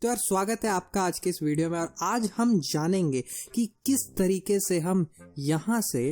तो यार स्वागत है आपका आज के इस वीडियो में। और आज हम जानेंगे कि किस तरीके से हम यहाँ से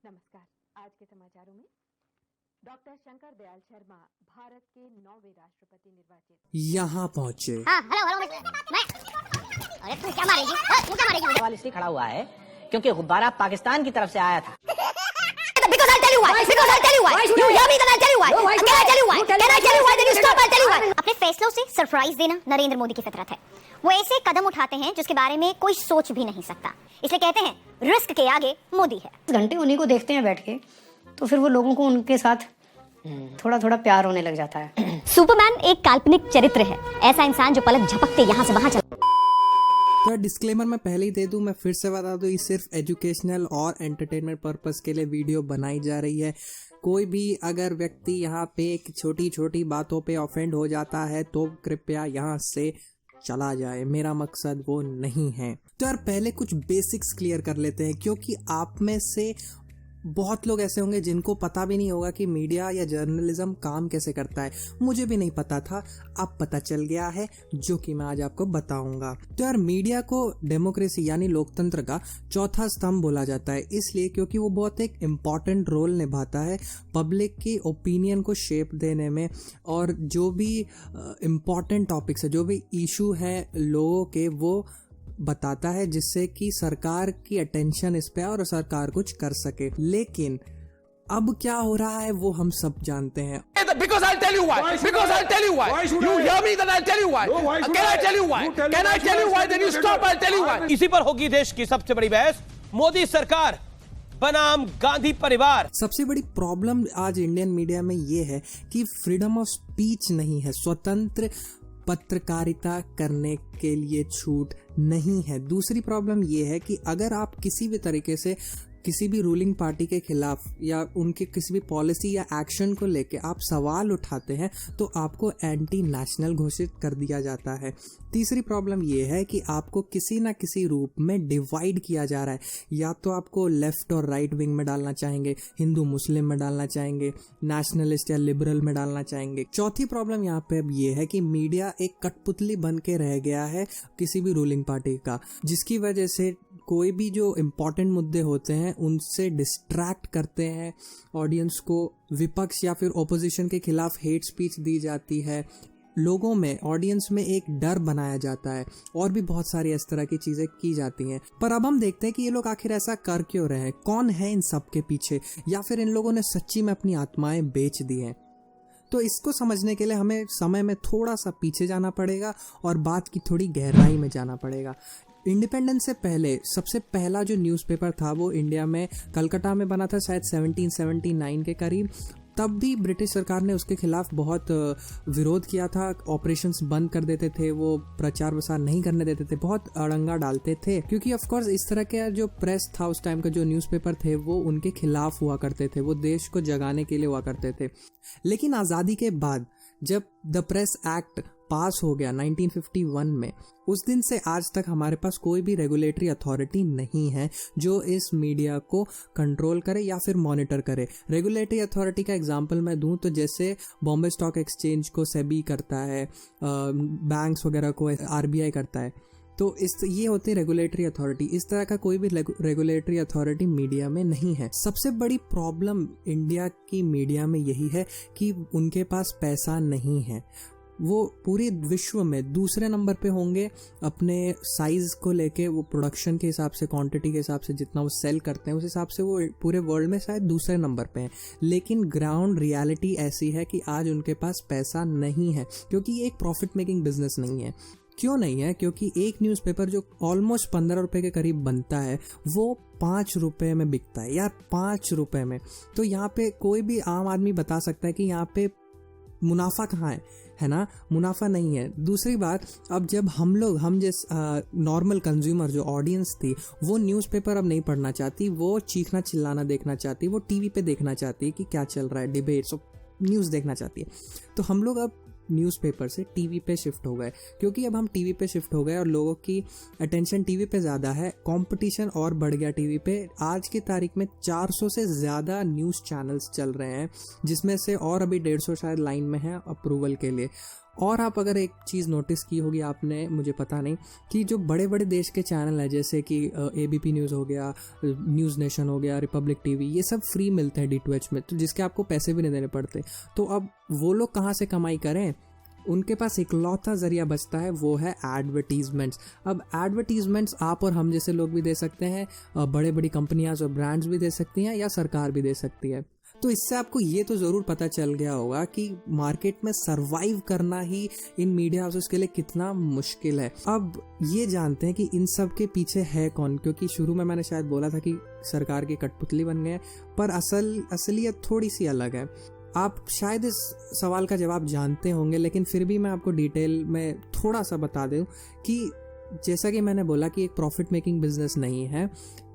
नमस्कार। आज के समाचारों में डॉक्टर शंकर दयाल शर्मा भारत के 9वें राष्ट्रपति निर्वाचित यहाँ पहुँचे। अरे तू क्या मारेगी? तू क्या मारेगी? सवाल इसलिए खड़ा हुआ है क्योंकि गुब्बारा पाकिस्तान की तरफ से आया था। Because I'll tell you why. Because I'll tell you why. You hear me? Then I'll tell you why. Can I tell you why? Can I tell you why? Then you stop. I'll tell you why. अपने फैसलों से surprise देना नरेंद्र मोदी की फितरत है। वो ऐसे कदम उठाते हैं जिसके बारे में कोई सोच भी नहीं सकता। इसलिए कहते हैं रिस्क के आगे मोदी है। घंटे उन्हीं को देखते हैं बैठ के, तो फिर वो लोगों को उनके साथ थोड़ा थोड़ा प्यार होने लग जाता है। सुपरमैन एक काल्पनिक चरित्र है, ऐसा इंसान जो पलक झपकते यहाँ से वहाँ चला। तो डिस्क्लेमर मैं पहले ही दे दूं, मैं फिर से बता दूं, ये सिर्फ एजुकेशनल और एंटरटेनमेंट पर्पस के लिए वीडियो बनाई जा रही है। कोई भी अगर व्यक्ति यहाँ पे छोटी छोटी बातों पे ऑफेंड हो जाता है तो कृपया यहाँ से चला जाए, मेरा मकसद वो नहीं है। तो यार पहले कुछ बेसिक्स क्लियर कर लेते हैं, क्योंकि आप में से बहुत लोग ऐसे होंगे जिनको पता भी नहीं होगा कि मीडिया या जर्नलिज्म काम कैसे करता है। मुझे भी नहीं पता था, अब पता चल गया है, जो कि मैं आज आपको बताऊंगा। तो यार मीडिया को डेमोक्रेसी यानी लोकतंत्र का चौथा स्तंभ बोला जाता है, इसलिए क्योंकि वो बहुत एक इम्पॉर्टेंट रोल निभाता है पब्लिक की ओपिनियन को शेप देने में, और जो भी इम्पॉर्टेंट टॉपिक्स है, जो भी इशू है लोगों के, वो बताता है, जिससे कि सरकार की अटेंशन इस पे और सरकार कुछ कर सके। लेकिन अब क्या हो रहा है वो हम सब जानते हैं। Because I'll tell you why. Because I'll tell you why. You hear me? Then I'll tell you why. Can I tell you why? Can I tell you why? Then you stop. I'll tell you why. इसी पर होगी देश की सबसे बड़ी बहस। मोदी सरकार बनाम गांधी परिवार। सबसे बड़ी प्रॉब्लम आज इंडियन मीडिया में ये है कि फ्रीडम ऑफ स्पीच नहीं है, स्वतंत्र पत्रकारिता करने के लिए छूट नहीं है। दूसरी प्रॉब्लम ये है कि अगर आप किसी भी तरीके से किसी भी रूलिंग पार्टी के खिलाफ या उनके किसी भी पॉलिसी या एक्शन को लेके आप सवाल उठाते हैं तो आपको एंटी नेशनल घोषित कर दिया जाता है। तीसरी प्रॉब्लम ये है कि आपको किसी ना किसी रूप में डिवाइड किया जा रहा है, या तो आपको लेफ्ट और राइट विंग में डालना चाहेंगे, हिंदू मुस्लिम में डालना चाहेंगे, नेशनलिस्ट या लिबरल में डालना चाहेंगे। चौथी प्रॉब्लम यहाँ पे अब ये है कि मीडिया एक कठपुतली बन के रह गया है किसी भी रूलिंग पार्टी का, जिसकी वजह से कोई भी जो इम्पोर्टेंट मुद्दे होते हैं उनसे डिस्ट्रैक्ट करते हैं ऑडियंस को, विपक्ष या फिर ओपोजिशन के खिलाफ हेट स्पीच दी जाती है, लोगों में, ऑडियंस में एक डर बनाया जाता है, और भी बहुत सारी इस तरह की चीजें की जाती हैं। पर अब हम देखते हैं कि ये लोग आखिर ऐसा कर क्यों रहे हैं, कौन है इन सब के पीछे, या फिर इन लोगों ने सच्ची में अपनी आत्माएं बेच दी हैं। तो इसको समझने के लिए हमें समय में थोड़ा सा पीछे जाना पड़ेगा और बात की थोड़ी गहराई में जाना पड़ेगा। इंडिपेंडेंस से पहले सबसे पहला जो न्यूज़पेपर था वो इंडिया में कलकत्ता में बना था, शायद 1779 के करीब। तब भी ब्रिटिश सरकार ने उसके खिलाफ बहुत विरोध किया था, ऑपरेशंस बंद कर देते थे, वो प्रचार प्रसार नहीं करने देते थे, बहुत अड़ंगा डालते थे, क्योंकि ऑफ कोर्स इस तरह के जो प्रेस था उस टाइम का, जो न्यूज़पेपर थे वो उनके खिलाफ हुआ करते थे, वो देश को जगाने के लिए हुआ करते थे। लेकिन आज़ादी के बाद जब द प्रेस एक्ट पास हो गया 1951 में, उस दिन से आज तक हमारे पास कोई भी रेगुलेटरी अथॉरिटी नहीं है जो इस मीडिया को कंट्रोल करे या फिर मॉनिटर करे। रेगुलेटरी अथॉरिटी का एग्जांपल मैं दूं तो जैसे बॉम्बे स्टॉक एक्सचेंज को सेबी करता है, बैंक्स वगैरह को आरबीआई करता है, तो ये होती है रेगुलेटरी अथॉरिटी। इस तरह का कोई भी रेगुलेटरी अथॉरिटी मीडिया में नहीं है। सबसे बड़ी प्रॉब्लम इंडिया की मीडिया में यही है कि उनके पास पैसा नहीं है। वो पूरे विश्व में दूसरे नंबर पे होंगे अपने साइज को लेके, वो प्रोडक्शन के हिसाब से, क्वांटिटी के हिसाब से, जितना वो सेल करते हैं उस हिसाब से वो पूरे वर्ल्ड में शायद दूसरे नंबर पे हैं। लेकिन ग्राउंड रियलिटी ऐसी है कि आज उनके पास पैसा नहीं है, क्योंकि ये एक प्रॉफिट मेकिंग बिजनेस नहीं है। क्यों नहीं है? क्योंकि एक न्यूज़पेपर जो ऑलमोस्ट 15 रुपए के करीब बनता है वो 5 रुपए में बिकता है, यार 5 रुपए में। तो यहाँ पे कोई भी आम आदमी बता सकता है कि यहाँ पे मुनाफा कहाँ है ना? मुनाफा नहीं है। दूसरी बात, अब जब हम जिस नॉर्मल कंज्यूमर जो ऑडियंस थी वो न्यूज़पेपर अब नहीं पढ़ना चाहती, वो चीखना चिल्लाना देखना चाहती, वो टीवी पे देखना चाहती है कि क्या चल रहा है, डिबेट्स, न्यूज़ देखना चाहती है। तो हम लोग अब न्यूज़पेपर से टीवी पे शिफ्ट हो गए, क्योंकि अब हम टीवी पे शिफ्ट हो गए और लोगों की अटेंशन टीवी पे ज़्यादा है, कंपटीशन और बढ़ गया टीवी पे। आज की तारीख में 400 से ज़्यादा न्यूज़ चैनल्स चल रहे हैं, जिसमें से और अभी 150 शायद लाइन में है अप्रूवल के लिए। और आप अगर एक चीज़ नोटिस की होगी आपने, मुझे पता नहीं, कि जो बड़े बड़े देश के चैनल हैं जैसे कि ABP न्यूज़ हो गया, न्यूज़ नेशन हो गया, रिपब्लिक टीवी, ये सब फ्री मिलते हैं D2H में, तो जिसके आपको पैसे भी नहीं देने पड़ते। तो अब वो लोग कहाँ से कमाई करें? उनके पास इकलौता जरिया बचता है, वो है एडवर्टीजमेंट्स। अब एडवर्टीजमेंट्स आप और हम जैसे लोग भी दे सकते हैं, बड़े बड़ी कंपनियां और ब्रांड्स भी दे सकती हैं, या सरकार भी दे सकती है। तो इससे आपको ये तो ज़रूर पता चल गया होगा कि मार्केट में सरवाइव करना ही इन मीडिया हाउसेस के लिए कितना मुश्किल है। अब ये जानते हैं कि इन सब के पीछे है कौन, क्योंकि शुरू में मैंने शायद बोला था कि सरकार की कठपुतली बन गए, पर असलियत थोड़ी सी अलग है। आप शायद इस सवाल का जवाब जानते होंगे, लेकिन फिर भी मैं आपको डिटेल में थोड़ा सा बता दूं कि जैसा कि मैंने बोला कि एक प्रॉफिट मेकिंग बिजनेस नहीं है,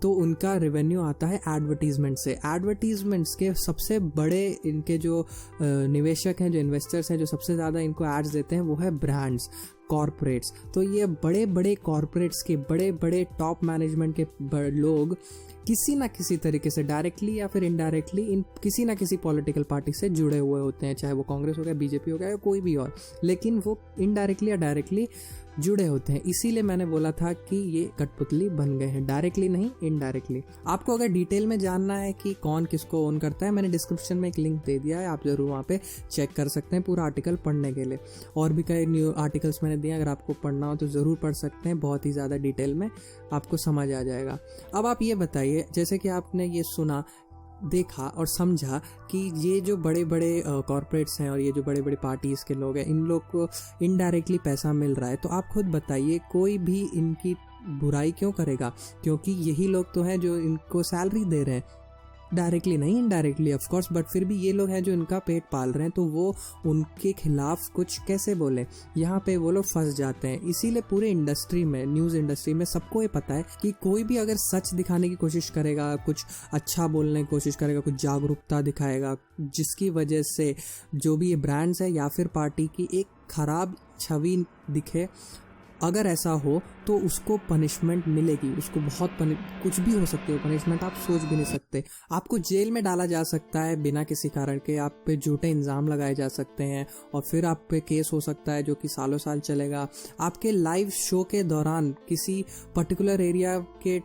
तो उनका रेवेन्यू आता है एडवर्टीजमेंट से। एडवर्टीजमेंट्स के सबसे बड़े इनके जो निवेशक हैं, जो इन्वेस्टर्स हैं, जो सबसे ज़्यादा इनको एड्स देते हैं, वो है ब्रांड्स, कॉरपोरेट्स। तो ये बड़े बड़े कॉरपोरेट्स के बड़े बड़े टॉप मैनेजमेंट के लोग किसी ना किसी तरीके से डायरेक्टली या फिर इनडायरेक्टली इन किसी ना किसी पॉलिटिकल पार्टी से जुड़े हुए होते हैं, चाहे वो कांग्रेस हो गया, बीजेपी हो गया, या कोई भी और, लेकिन वो इनडायरेक्टली या डायरेक्टली जुड़े होते हैं। इसीलिए मैंने बोला था कि ये कठपुतली बन गए हैं, डायरेक्टली नहीं इनडायरेक्टली। आपको अगर डिटेल में जानना है कि कौन किसको ओन करता है, मैंने डिस्क्रिप्शन में एक लिंक दे दिया है, आप जरूर वहाँ पे चेक कर सकते हैं पूरा आर्टिकल पढ़ने के लिए। और भी कई न्यू आर्टिकल्स मैंने दिए, अगर आपको पढ़ना हो तो ज़रूर पढ़ सकते हैं, बहुत ही ज़्यादा डिटेल में आपको समझ आ जाएगा। अब आप ये बताइए, जैसे कि आपने ये सुना, देखा और समझा कि ये जो बड़े बड़े कॉरपोरेट्स हैं और ये जो बड़े बड़े पार्टीज़ के लोग हैं, इन लोग को इनडायरेक्टली पैसा मिल रहा है, तो आप खुद बताइए कोई भी इनकी बुराई क्यों करेगा? क्योंकि यही लोग तो हैं जो इनको सैलरी दे रहे हैं, डायरेक्टली नहीं इनडायरेक्टली ऑफ कोर्स, बट फिर भी ये लोग हैं जो इनका पेट पाल रहे हैं, तो वो उनके खिलाफ कुछ कैसे बोले? यहाँ पे वो लोग फंस जाते हैं। इसीलिए पूरे इंडस्ट्री में, न्यूज़ इंडस्ट्री में सबको ये पता है कि कोई भी अगर सच दिखाने की कोशिश करेगा, कुछ अच्छा बोलने की कोशिश करेगा, कुछ जागरूकता दिखाएगा, जिसकी वजह से जो भी ये ब्रांड्स है या फिर पार्टी की एक खराब छवि दिखे, अगर ऐसा हो तो उसको पनिशमेंट मिलेगी, उसको बहुत कुछ भी हो सकती है पनिशमेंट, आप सोच भी नहीं सकते। आपको जेल में डाला जा सकता है बिना किसी कारण के, आप पे झूठे इल्ज़ाम लगाए जा सकते हैं और फिर आप पे केस हो सकता है जो कि सालों साल चलेगा। आपके लाइव शो के दौरान किसी पर्टिकुलर एरिया के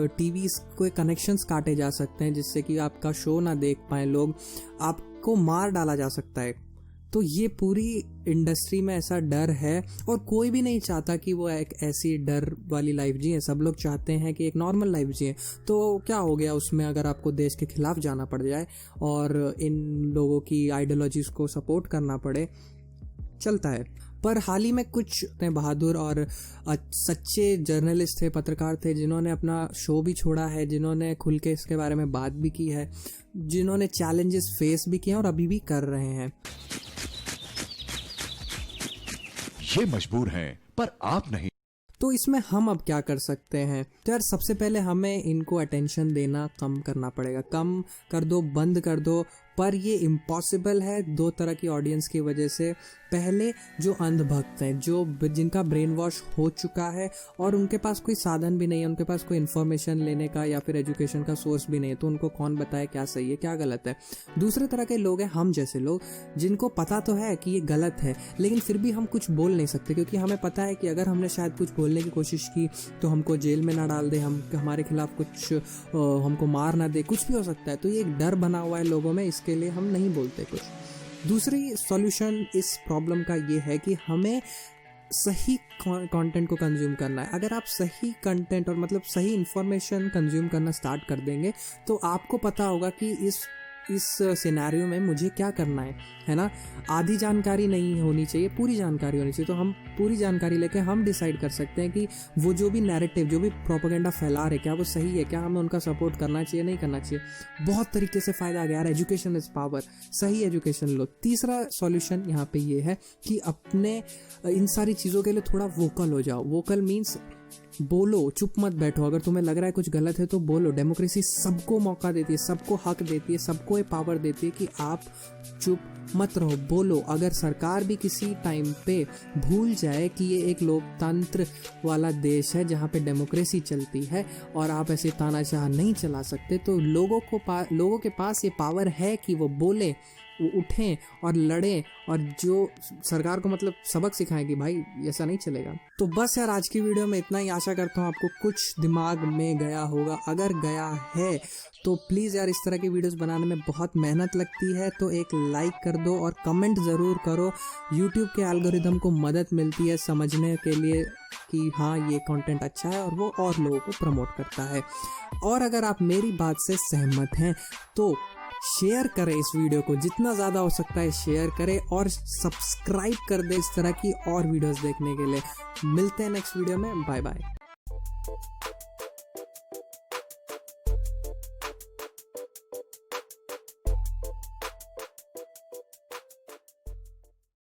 टीवी के कनेक्शंस काटे जा सकते हैं, जिससे कि आपका शो ना देख पाए लोग, आपको मार डाला जा सकता है। तो ये पूरी इंडस्ट्री में ऐसा डर है और कोई भी नहीं चाहता कि वो एक ऐसी डर वाली लाइफ जिए। सब लोग चाहते हैं कि एक नॉर्मल लाइफ जिए। तो क्या हो गया उसमें अगर आपको देश के खिलाफ जाना पड़ जाए और इन लोगों की आइडियोलॉजीज को सपोर्ट करना पड़े, चलता है। पर हाल ही में कुछ बहादुर और सच्चे जर्नलिस्ट थे, पत्रकार थे, जिन्होंने अपना शो भी छोड़ा है, जिन्होंने खुल के इसके बारे में बात भी की है, जिन्होंने चैलेंजेस फेस भी किए और अभी भी कर रहे हैं। ये मजबूर हैं पर आप नहीं। तो इसमें हम अब क्या कर सकते हैं? तो यार सबसे पहले हमें इनको अटेंशन देना कम करना पड़ेगा। कम कर दो, बंद कर दो, पर ये इम्पॉसिबल है दो तरह की ऑडियंस की वजह से। पहले जो अंधभक्त हैं, जो जिनका ब्रेन वॉश हो चुका है और उनके पास कोई साधन भी नहीं है, उनके पास कोई इन्फॉर्मेशन लेने का या फिर एजुकेशन का सोर्स भी नहीं है, तो उनको कौन बताए क्या सही है क्या गलत है। दूसरे तरह के लोग हैं, हम जैसे लोग, जिनको पता तो है कि ये गलत है, लेकिन फिर भी हम कुछ बोल नहीं सकते, क्योंकि हमें पता है कि अगर हमने शायद कुछ बोलने की कोशिश की तो हमको जेल में ना डाल दे, हमारे खिलाफ कुछ हमको मार ना दे, कुछ भी हो सकता है। तो ये एक डर बना हुआ है लोगों में, इसके लिए हम नहीं बोलते कुछ। दूसरी सॉल्यूशन इस प्रॉब्लम का ये है कि हमें सही कंटेंट को कंज्यूम करना है। अगर आप सही कंटेंट और मतलब सही इंफॉर्मेशन कंज्यूम करना स्टार्ट कर देंगे तो आपको पता होगा कि इस सिनेरियो में मुझे क्या करना है ना। आधी जानकारी नहीं होनी चाहिए, पूरी जानकारी होनी चाहिए। तो हम पूरी जानकारी लेके हम डिसाइड कर सकते हैं कि वो जो भी नैरेटिव, जो भी प्रोपेगेंडा फैला रहे, क्या वो सही है, क्या हमें उनका सपोर्ट करना चाहिए नहीं करना चाहिए। बहुत तरीके से फ़ायदा आ गया है। एजुकेशन इज़ पावर, सही एजुकेशन लो। तीसरा सॉल्यूशन यहाँ पे ये है कि अपने इन सारी चीज़ों के लिए थोड़ा वोकल हो जाओ। वोकल मीन्स बोलो, चुप मत बैठो। अगर तुम्हें लग रहा है कुछ गलत है तो बोलो। डेमोक्रेसी सबको मौका देती है, सबको हक देती है, सबको ये पावर देती है कि आप चुप मत रहो, बोलो। अगर सरकार भी किसी टाइम पे भूल जाए कि ये एक लोकतंत्र वाला देश है जहाँ पे डेमोक्रेसी चलती है और आप ऐसे तानाशाह नहीं चला सकते, तो लोगों के पास ये पावर है कि वो बोले, वो उठें और लड़ें और जो सरकार को मतलब सबक सिखाएं कि भाई ऐसा नहीं चलेगा। तो बस यार आज की वीडियो में इतना ही। आशा करता हूँ आपको कुछ दिमाग में गया होगा। अगर गया है तो प्लीज़ यार, इस तरह की वीडियोस बनाने में बहुत मेहनत लगती है, तो एक लाइक कर दो और कमेंट ज़रूर करो। यूट्यूब के एल्गोरिदम को मदद मिलती है समझने के लिए कि हाँ ये कंटेंट अच्छा है और वो और लोगों को प्रमोट करता है। और अगर आप मेरी बात से सहमत हैं तो शेयर करें इस वीडियो को, जितना ज़्यादा हो सकता है शेयर करें और सब्सक्राइब कर दें इस तरह की और वीडियोस देखने के लिए। मिलते हैं नेक्स्ट वीडियो में। Bye bye.